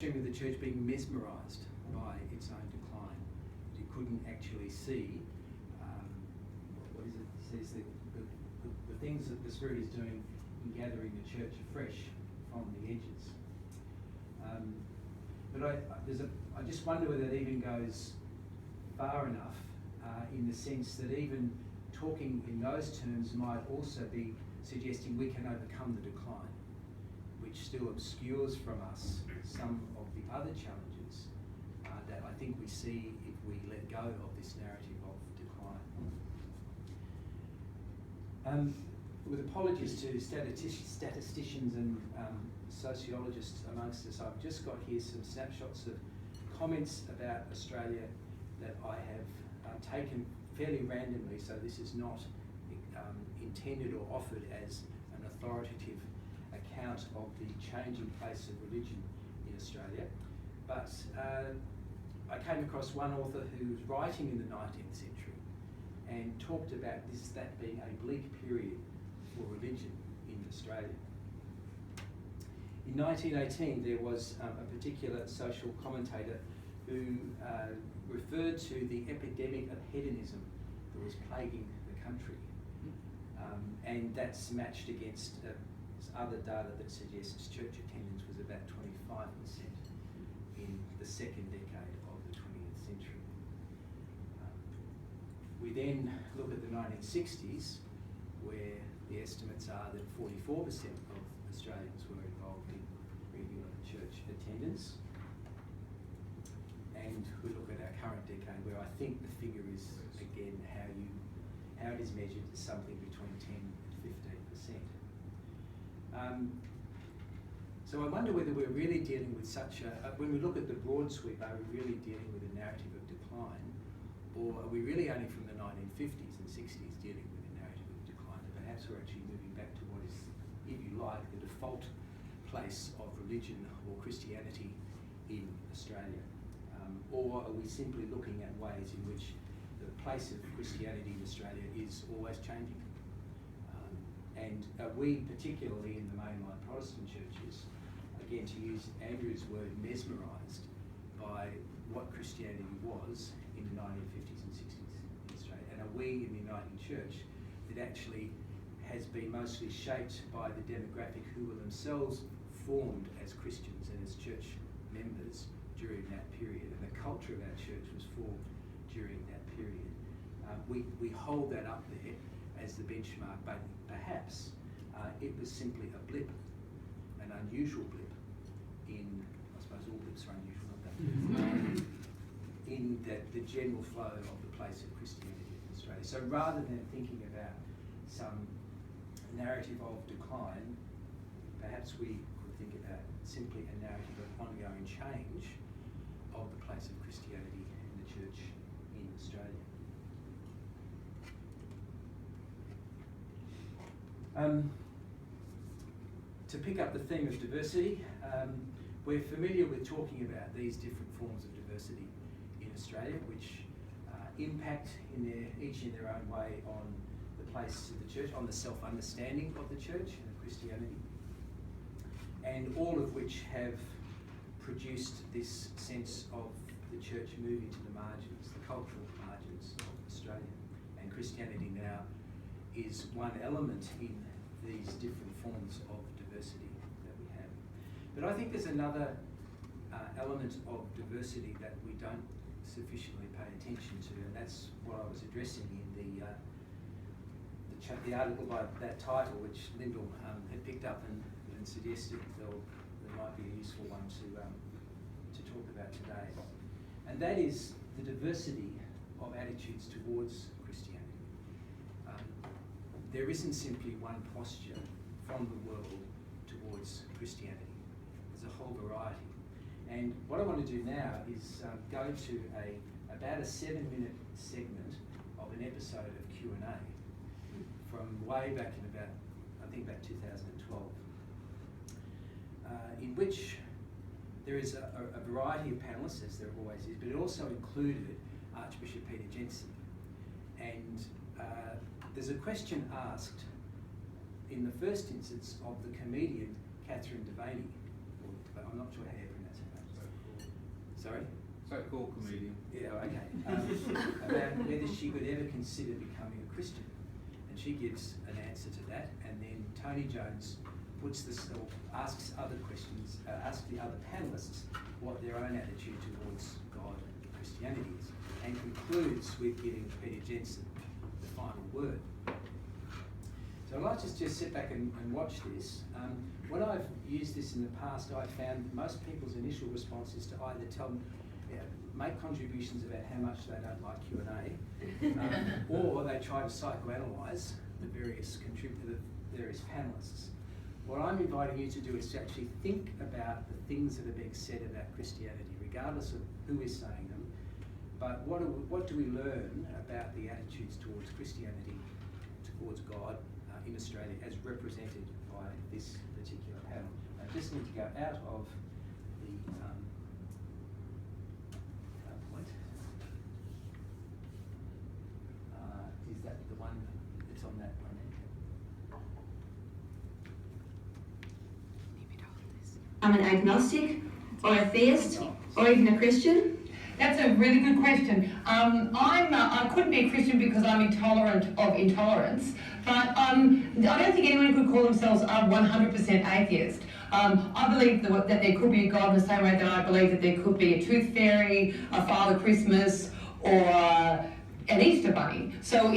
With the church being mesmerised by its own decline. You couldn't actually see, what is it? It says that the things that the Spirit is doing in gathering the church afresh from the edges. But I just wonder whether it even goes far enough in the sense that even talking in those terms might also be suggesting we can overcome the decline, which still obscures from us some of the other challenges that I think we see if we let go of this narrative of decline. With apologies to statisticians and sociologists amongst us, I've just got here some snapshots of comments about Australia that I have taken fairly randomly, so this is not intended or offered as an authoritative account of the changing place of religion in Australia. But I came across one author who was writing in the 19th century and talked about that being a bleak period for religion in Australia. In 1918, there was a particular social commentator who referred to the epidemic of hedonism that was plaguing the country. And that's matched against other data that suggests church attendance was about 25% in the second decade of the 20th century. We then look at the 1960s, where the estimates are that 44% of Australians were involved in regular church attendance. And we look at our current decade, where I think the figure is, again, how it is measured is something between 10 and 15%. So I wonder whether we're really dealing with such a, when we look at the broad sweep, are we really dealing with a narrative of decline, or are we really only from the 1950s and 60s dealing with a narrative of decline, and perhaps we're actually moving back to what is, if you like, the default place of religion or Christianity in Australia? Or are we simply looking at ways in which the place of Christianity in Australia is always changing? And we, particularly in the mainline Protestant churches, again, to use Andrew's word, mesmerised by what Christianity was in the 1950s and 60s in Australia? And are we in the Uniting Church that actually has been mostly shaped by the demographic who were themselves formed as Christians and as church members during that period, and the culture of our church was formed during that period? We hold that up there as the benchmark, but perhaps it was simply a blip, an unusual blip in, I suppose all blips are unusual, aren't they? In the general flow of the place of Christianity in Australia. So rather than thinking about some narrative of decline, perhaps we could think about simply a narrative of ongoing change of the place of Christianity in the church in Australia. To pick up the theme of diversity, we're familiar with talking about these different forms of diversity in Australia, which impact each in their own way on the place of the church, on the self-understanding of the church and of Christianity, and all of which have produced this sense of the church moving to the margins, the cultural margins of Australia. And Christianity now is one element in these different forms of diversity that we have. But I think there's another element of diversity that we don't sufficiently pay attention to, and that's what I was addressing in the article by that title, which Lyndall had picked up and suggested there might be a useful one to talk about today. And that is the diversity of attitudes towards Christianity. There isn't simply one posture from the world towards Christianity. There's a whole variety. And what I want to do now is go to about a 7-minute segment of an episode of Q&A from way back in about 2012, in which there is a variety of panellists, as there always is, but it also included Archbishop Peter Jensen. And there's a question asked in the first instance of the comedian Catherine Devaney, I'm not sure how you pronounce her name. Sorry? So-called comedian. Yeah, okay. About whether she could ever consider becoming a Christian. And she gives an answer to that, and then Tony Jones asks other questions, asks the other panellists what their own attitude towards God and Christianity is, and concludes with giving Peter Jensen the final word. So I'd like to just sit back and watch this. When I've used this in the past, I've found most people's initial response is to either make contributions about how much they don't like Q&A, or they try to psychoanalyse the various panellists. What I'm inviting you to do is to actually think about the things that are being said about Christianity, regardless of who is saying them. But what do we learn about the attitudes towards Christianity, towards God in Australia, as represented by this particular panel? I just need to go out of the PowerPoint. Is that the one that's on that one? I'm an agnostic, or a theist, or even a Christian? That's a really good question. I couldn't be a Christian because I'm intolerant of intolerance, but I don't think anyone could call themselves a 100% atheist. I believe that there could be a God in the same way that I believe that there could be a tooth fairy, a Father Christmas, or an Easter bunny. So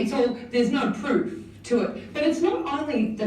there's no proof to it. But it's not only the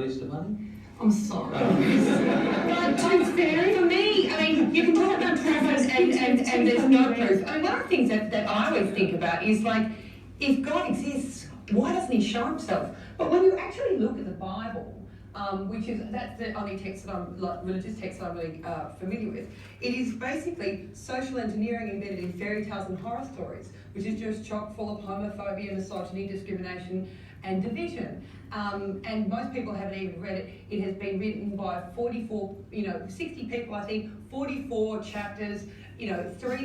Easter bunny? I'm sorry. But tooth fairy, for me, I mean, you can talk about proof and there's no proof. I mean, one of the things that I always think about is like, if God exists, why doesn't he show himself? But when you actually look at the Bible, that's the only text that religious text that I'm really familiar with, it is basically social engineering embedded in fairy tales and horror stories, which is just chock full of homophobia, misogyny, discrimination, and division. And most people haven't even read it. It has been written by 60 people, I think, 44 chapters, 3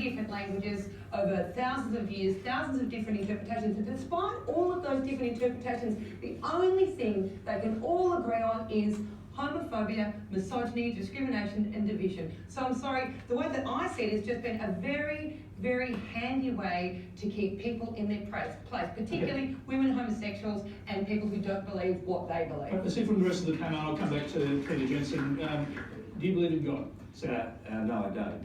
different languages, over thousands of years, thousands of different interpretations. And despite all of those different interpretations, the only thing they can all agree on is homophobia, misogyny, discrimination, and division. So I'm sorry, the way that I see it has just been a very, very handy way to keep people in their place, particularly women, homosexuals, and people who don't believe what they believe. I see from the rest of the panel, I'll come back to Peter Jensen. Do you believe in God? No, I don't.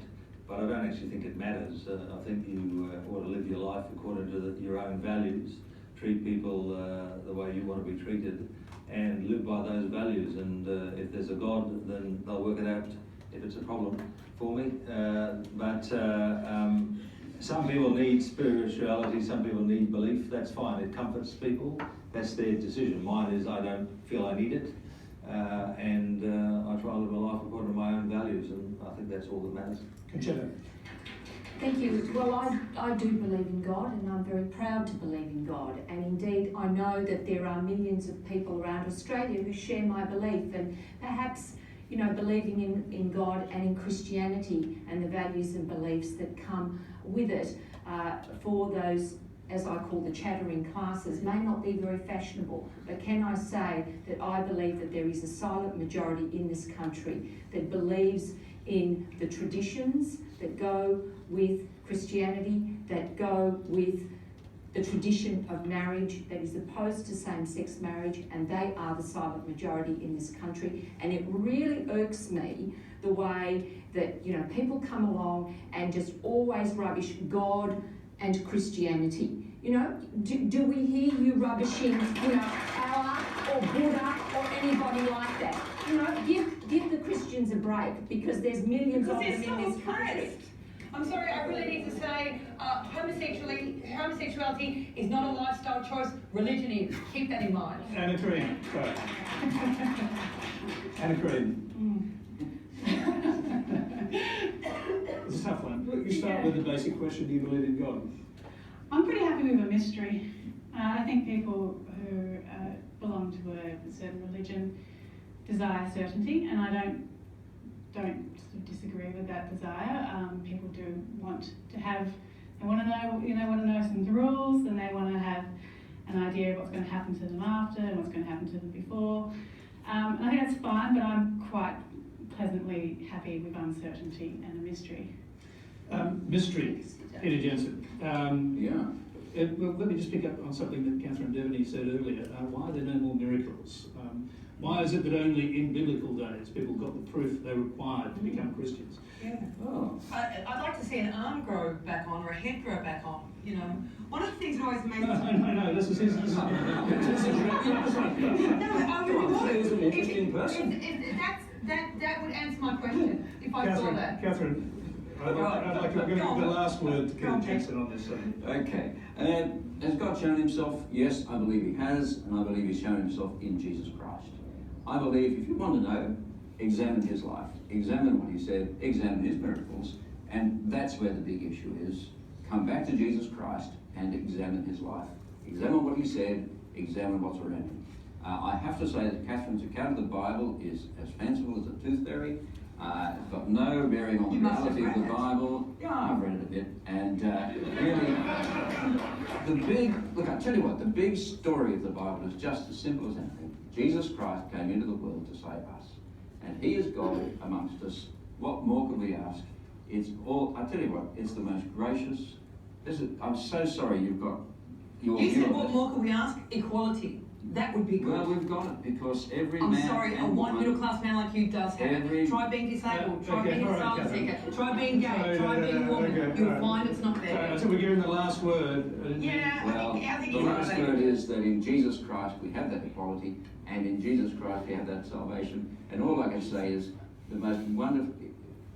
But I don't actually think it matters. I think you ought to live your life according to your own values, treat people the way you want to be treated, and live by those values. And if there's a God, then they'll work it out if it's a problem for me. But some people need spirituality, some people need belief. That's fine. It comforts people. That's their decision. Mine is I don't feel I need it. And I try to live a life according to my own values, and I think that's all that matters. Conchetta. Thank you. Well, I do believe in God, and I'm very proud to believe in God. And indeed, I know that there are millions of people around Australia who share my belief, and perhaps, believing in God and in Christianity and the values and beliefs that come with it for those, as I call the chattering classes, may not be very fashionable. But can I say that I believe that there is a silent majority in this country that believes in the traditions that go with Christianity, that go with the tradition of marriage that is opposed to same-sex marriage, and they are the silent majority in this country. And it really irks me the way that people come along and just always rubbish God and Christianity. Do we hear you rubbishing Allah or Buddha or anybody like that? Give the Christians a break, because there's millions of them in this country. I'm sorry, I really need to say homosexuality is not a lifestyle choice, religion is. Keep that in mind. Anna Kareem. Sorry. Anna Kareem. It's a tough one. You start with the basic question, do you believe in God? I'm pretty happy with a mystery. I think people who belong to a certain religion desire certainty, and I don't sort of disagree with that desire. People do want to have, they want to know some rules, and they want to have an idea of what's going to happen to them after and what's going to happen to them before. And I think that's fine, but I'm quite pleasantly happy with uncertainty and a mystery. Mystery, Peter Jensen. Yeah. Let me just pick up on something that Catherine Devaney said earlier. Why are there no more miracles? Why is it that only in biblical days people got the proof they required to become Christians? Yeah. Oh. I'd like to see an arm grow back on or a head grow back on, you know. One of the things that always amazes me... No, this is No, I really Come on, would. he's an interesting person. That would answer my question, if I saw that. Catherine, I'd like to give the last word to Peter Jensen on this subject. Okay. Has God shown himself? Yes, I believe he has, and I believe he's shown himself in Jesus Christ. I believe if you want to know, examine his life, examine what he said, examine his miracles, and that's where the big issue is. Come back to Jesus Christ and examine his life. Examine what he said, examine what's around him. I have to say that Catherine's account of the Bible is as fanciful as a tooth fairy. It's got no bearing on the reality of the Bible. Yeah, I've read it a bit. And really, I tell you what, the big story of the Bible is just as simple as anything. Jesus Christ came into the world to save us. And he is God amongst us. What more could we ask? It's all, I tell you what, it's the most gracious. I'm so sorry you've got your You view said of what it. more could we ask? Equality. That would be good. Well, we've got it because every I'm man sorry, a and white woman- middle class man like you does have it. Try being disabled, try being all right, asylum Catherine. seeker, try being gay, try being a woman. okay, You'll all right. find it's not there. So we're giving the last word. Yeah, Well, I think the he's last right. word is that in Jesus Christ we have that equality, and in Jesus Christ we have that salvation. And all I can say is the most wonderful,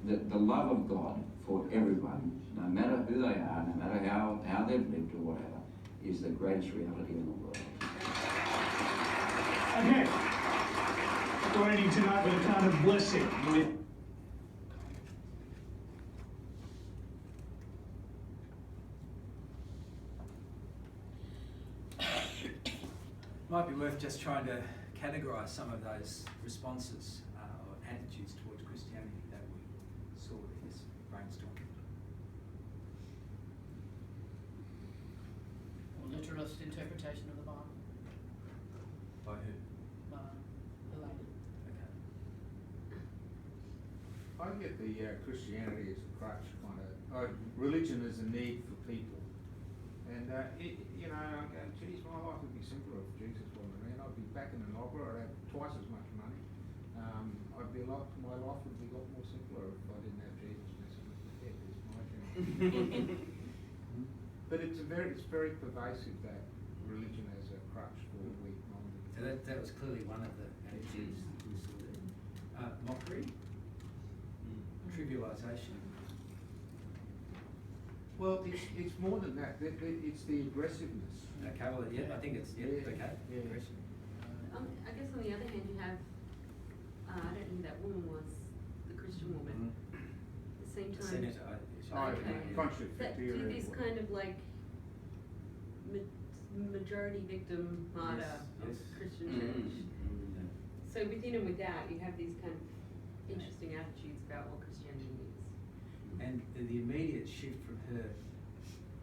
the love of God for everyone, no matter who they are, no matter how they've lived or whatever, is the greatest reality in the world. Okay. We're ending tonight with a kind of blessing. Might be worth just trying to categorise some of those responses or attitudes towards Christianity that we saw in this brainstorm. Or literalist interpretation of the Bible. By who? Related. Okay. I get the Christianity as a crutch kind of, religion as a need for people. And, I go, geez, my life would be simpler if Jesus wasn't around. I'd be back in an opera, I'd have twice as much money. My life would be a lot more simpler if I didn't have Jesus messing with my head, is my opinion. But it's very pervasive, that religion as a crutch for weak-minded. So that was clearly one of the attitudes we saw there. Mockery, trivialisation. Well, it's more than that. It's the aggressiveness. Okay, well, yeah, I think it's, okay, Yeah. aggression. I guess on the other hand, you have, I don't know who that woman was, the Christian woman. At the same The time, senator, that do this kind of like majority victim martyr of Yes. Christian church. So within and without, you have these kind of interesting attitudes about what Christianity is. And the immediate shift from her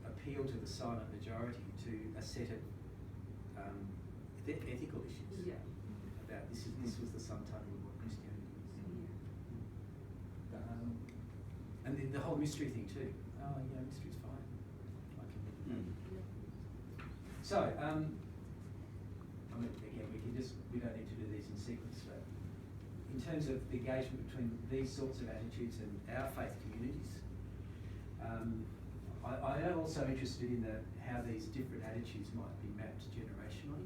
appeal to the silent majority to a set of ethical issues about this was the sum total of what Christianity is. And the whole mystery thing too. Oh, yeah, mystery's fine. I can live with that. So, again, we don't need to do these in sequence, but in terms of the engagement between these sorts of attitudes and our faith communities, I am also interested in how these different attitudes might be mapped generationally,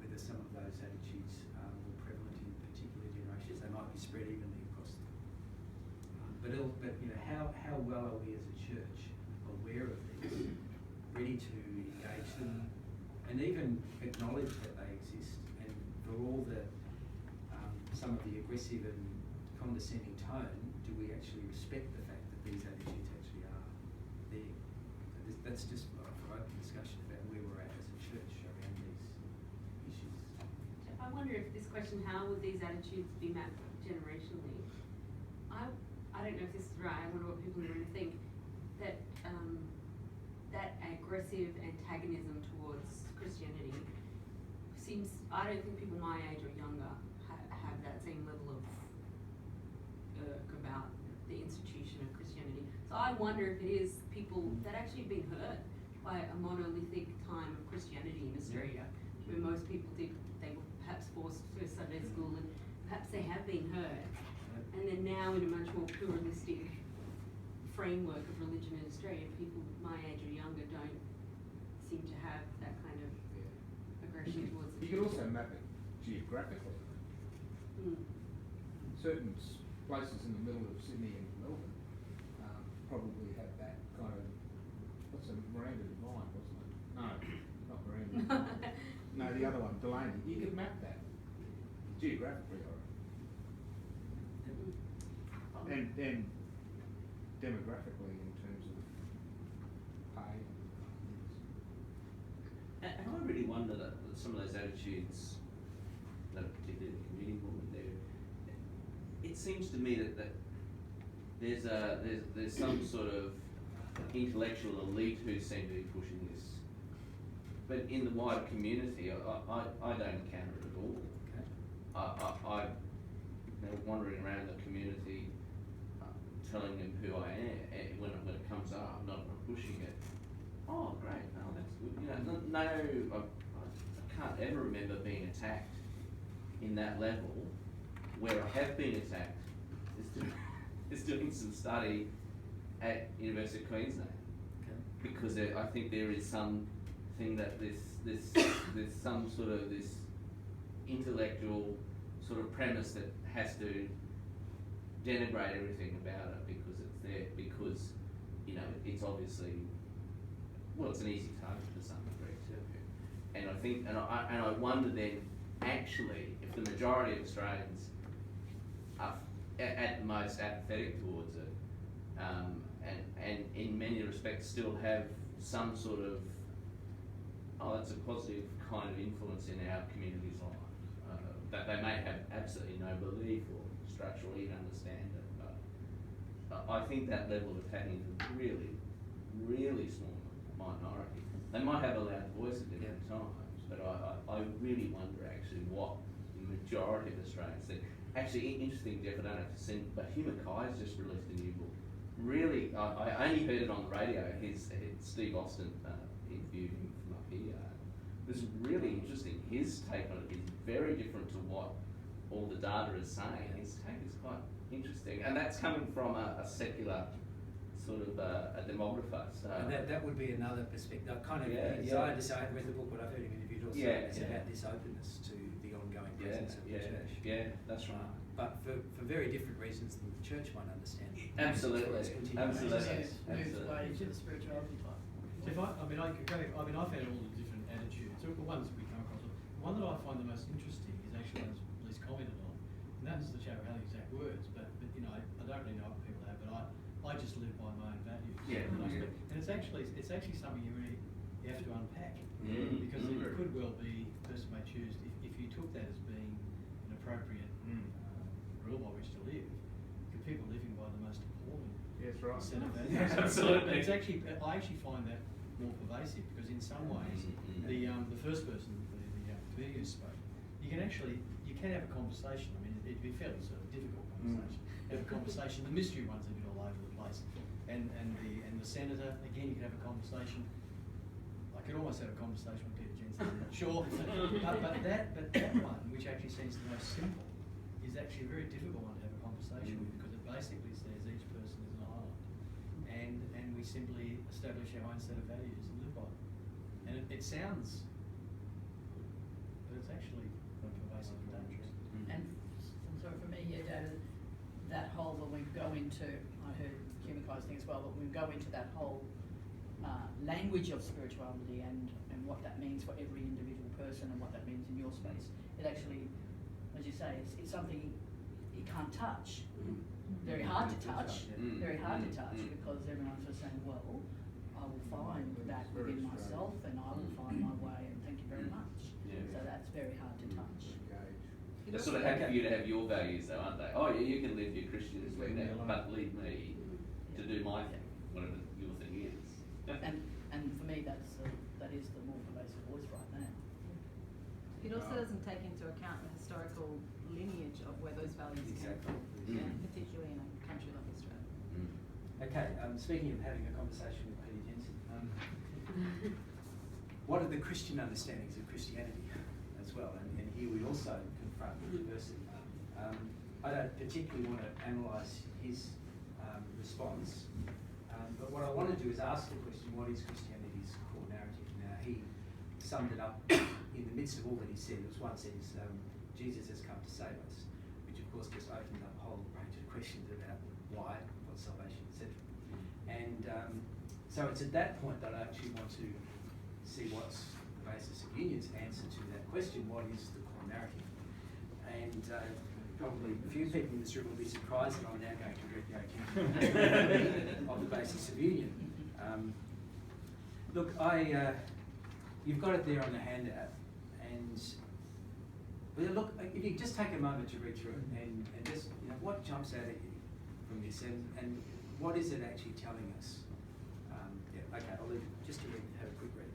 whether some of those attitudes are more prevalent in particular generations. They might be spread evenly across them. But how well are we as a church aware of these, ready to engage them, and even acknowledge that they exist, and for all the some of the aggressive and condescending tone, do we actually respect the fact that these attitudes actually are there? That's just for open discussion about where we're at as a church around these issues. I wonder if this question, how would these attitudes be mapped generationally? I don't know if this is right. I wonder what people are going to think. That that aggressive antagonism towards Christianity seems. I don't think people my age or younger have that same level of irk about the institution of Christianity. So So I wonder if it is people that actually have been hurt by a monolithic time of Christianity in Australia, where most people they were perhaps forced to Sunday school and perhaps they have been hurt. And then now in a much more pluralistic framework of religion in Australia, people my age or younger don't seem to have that kind of aggression towards the You could also map it geographically. Certain places in the middle of Sydney and Melbourne probably have that kind of, what's a Miranda Devine, wasn't it? No, not Miranda. No, the other one, Delaney. You could map that geographically, I reckon. And demographically in terms of pay. And I really wonder that some of those attitudes, that particularly the community movement there, it seems to me that there's some sort of intellectual elite who seem to be pushing this, but in the wider community, I don't encounter it at all. I wandering around the community, telling them who I am when it comes up, not pushing it. Oh, great! No, that's good. You know, I can't ever remember being attacked in that level. Where I have been attacked is doing some study at University of Queensland, because I think there is something that there's some sort of this intellectual sort of premise that has to denigrate everything about it because it's there, because you know it's obviously, well, it's an easy target to some degree too. And I think, and I wonder then, actually, if the majority of Australians are at the most apathetic towards it, and in many respects still have some sort of, that's a positive kind of influence in our community's life. That they may have absolutely no belief or structurally even understand it, but I think that level of attacking is a really, really small minority. They might have a loud voice at different times, but I really wonder actually what the majority of Australians think. Actually, interesting, Geoff, I don't know if you've seen, but Hugh Mackay's just released a new book. Really, I only heard it on the radio. Steve Austin interviewed him from up here. It was really interesting. His take on it is very different to what all the data is saying. His take is quite interesting, and that's coming from a secular sort of a demographer. So and that would be another perspective. I haven't read the book, but I've heard him interviewed also. It's about this openness to the ongoing presence of the church. Yeah, that's right. But for very different reasons than the church might understand. Absolutely. Absolutely. Moves away to the spirituality type. So I found all the different attitudes, or the ones that we come across. The one that I find the most interesting is actually one that Liz commented on, and that is the chat about the exact words. But you know, I don't really know what people have, but I just live by my own values. Yeah. And it's actually something you have to unpack, because it could well be a person may choose if you took that as being an appropriate rule by which to live. People living by the most appalling set of values. Absolutely. It's actually, I actually find that more pervasive, because in some ways, the first person, the comedian who spoke, you can have a conversation. I mean, it'd be a fairly sort of difficult conversation. Have a conversation. The mystery one's a bit all over the place, and the senator, again, you can have a conversation. I could almost have a conversation with Peter Jensen. I'm not sure, but that one, which actually seems the most simple, is actually a very difficult one to have a conversation with, because it basically says each person is an island, and we simply establish our own set of values and live by them. And it sounds good, but it's actually pervasive and dangerous. And so for me, David, that whole, when we go into, I heard Hugh Mackay's thing as well, but when we go into that whole language of spirituality and what that means for every individual person and what that means in your space, it actually, as you say, it's something you can't touch. Very hard to touch. Very hard to touch, because everyone's just saying, well, I will find that within myself, and I will find my way, and thank you very much. So that's very hard to touch. They're sort of happy for you to have your values, though, aren't they? Oh, yeah, you can live your Christian thing, but leave me to do my thing, whatever your thing is. And for me, that is the more pervasive voice right now. It also doesn't take into account the historical lineage of where those values came from, particularly in a country like Australia. Okay, speaking of having a conversation with Peter Jensen, what are the Christian understandings of Christianity as well? And here we also confront diversity. I don't particularly want to analyse his response, but what I want to do is ask the question, what is Christianity's core narrative? Now, he summed it up in the midst of all that he said. There was one sentence, Jesus has come to save us, which of course just opened up a whole range of questions about why, what salvation, etc. And so it's at that point that I actually want to see what's the basis of union's answer to that question, what is the core narrative? And probably a few people in this room will be surprised that I'm now going to direct your attention on the basis of union. Look, you've got it there on the handout, and look, if you just take a moment to read through it and just, what jumps out at you from this, and what is it actually telling us? Okay, I'll leave it just to read, have a quick read.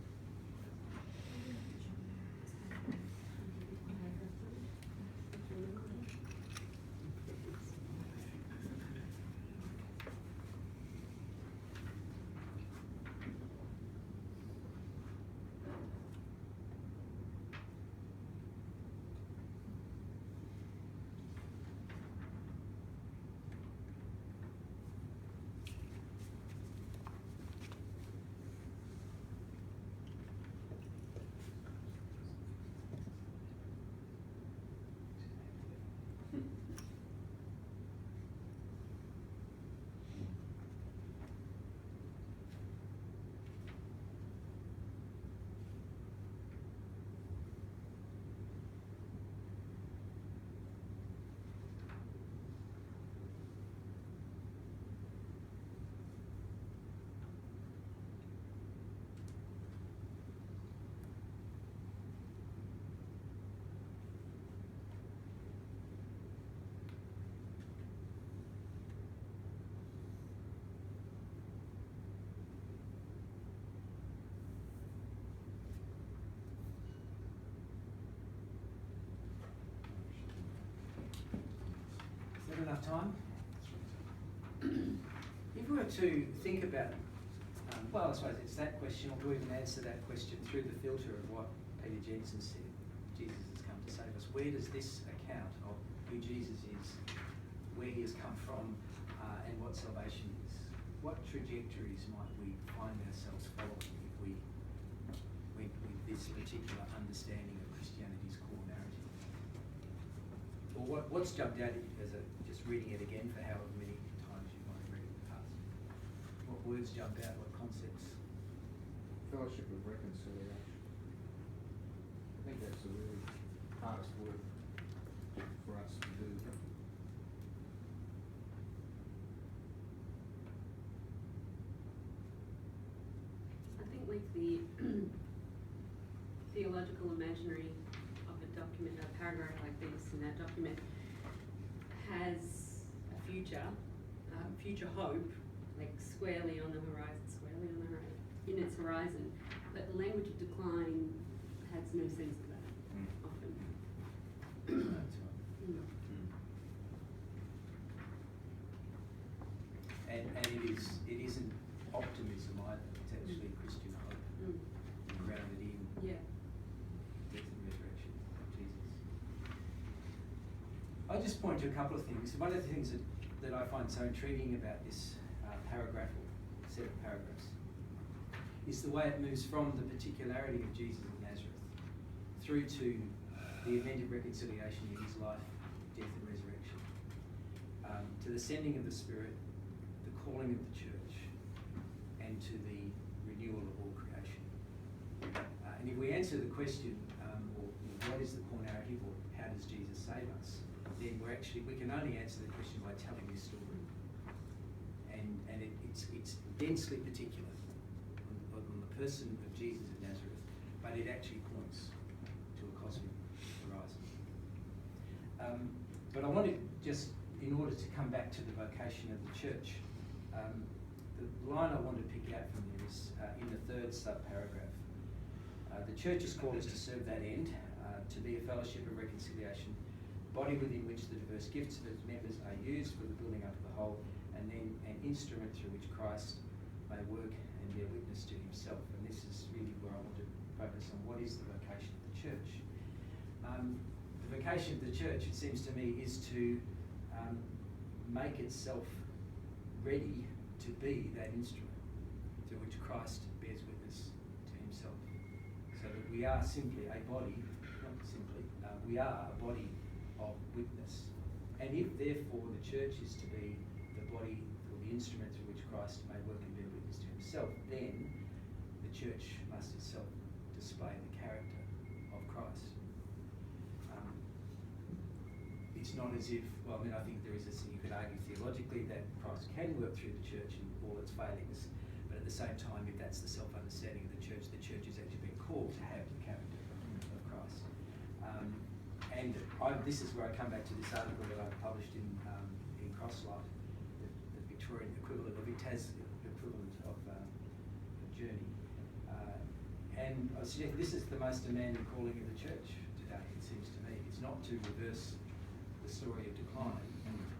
Enough time? If we were to think about, well, I suppose it's that question, or to even answer that question through the filter of what Peter Jensen said, Jesus has come to save us, where does this account of who Jesus is, where he has come from, and what salvation is, what trajectories might we find ourselves following if we went with this particular understanding of Christianity's core narrative? Or what's jumped out at you as just reading it again for however many times you might have read it in the past? What words jump out? What concepts? Fellowship of reconciliation. I think that's the really hardest word for us to do. I think like the theological imaginary of a document, a paragraph like this in that document has a future hope, like squarely on the horizon, in its horizon. But the language of decline has no sense of that often. And it isn't optimism either. It's actually Christian hope, grounded in death and resurrection of Jesus. I'll just point to a couple of things. One of the things that I find so intriguing about this paragraph or set of paragraphs is the way it moves from the particularity of Jesus of Nazareth through to the event of reconciliation in his life, death and resurrection, to the sending of the Spirit, the calling of the church, and to the renewal of all creation. And if we answer the question, or what is the core narrative, or how does Jesus save us, then we can only answer the question by telling this story. And it's densely particular on the person of Jesus of Nazareth, but it actually points to a cosmic horizon. But I want to just, in order to come back to the vocation of the church, the line I want to pick out from there is in the third sub-paragraph. The church's call is to serve that end, to be a fellowship of reconciliation, body within which the diverse gifts of its members are used for the building up of the whole, and then an instrument through which Christ may work and bear witness to himself. And this is really where I want to focus on what is the vocation of the church. The vocation of the church, it seems to me, is to make itself ready to be that instrument through which Christ bears witness to himself. So that we are simply a body, not simply, we are a body of witness. And if therefore the church is to be the body or the instrument through which Christ may work and bear witness to himself, then the church must itself display the character of Christ. It's not as if, well, I mean, I think there is you could argue theologically that Christ can work through the church in all its failings, but at the same time, if that's the self-understanding of the church is actually been called to have the character of Christ. This is where I come back to this article that I published in Crosslight, the Victorian equivalent, or Victas equivalent of Journey. And I suggest this is the most demanding calling of the church today, it seems to me. It's not to reverse the story of decline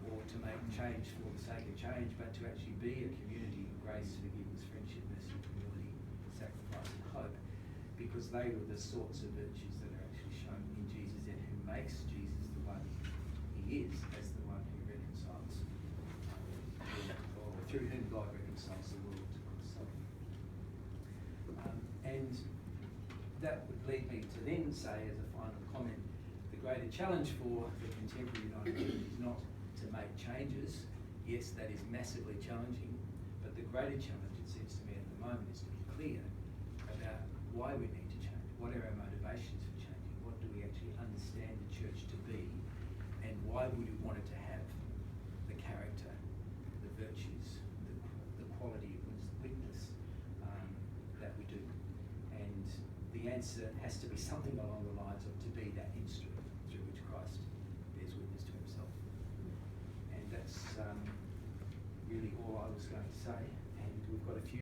or to make change for the sake of change, but to actually be a community of grace, forgiveness, friendship, mercy, humility, sacrifice and hope, because they were the sorts of virtues that are actually shown in Jesus and who makes Jesus the one he is, as the one who reconciles or through whom God reconciles the world to himself. And that would lead me to then say, as a final comment, the greater challenge for the contemporary United Church is not to make changes. Yes, that is massively challenging, but the greater challenge, it seems to me at the moment, is to be clear about why we need to change. What are our motivations for changing? What do we actually understand the church to be? And why would we want it to have the character, the virtues, the quality of witness that we do? And the answer has to be something along the lines of to be that instrument through which Christ bears witness to himself. And that's really all I was going to say. And we've got a few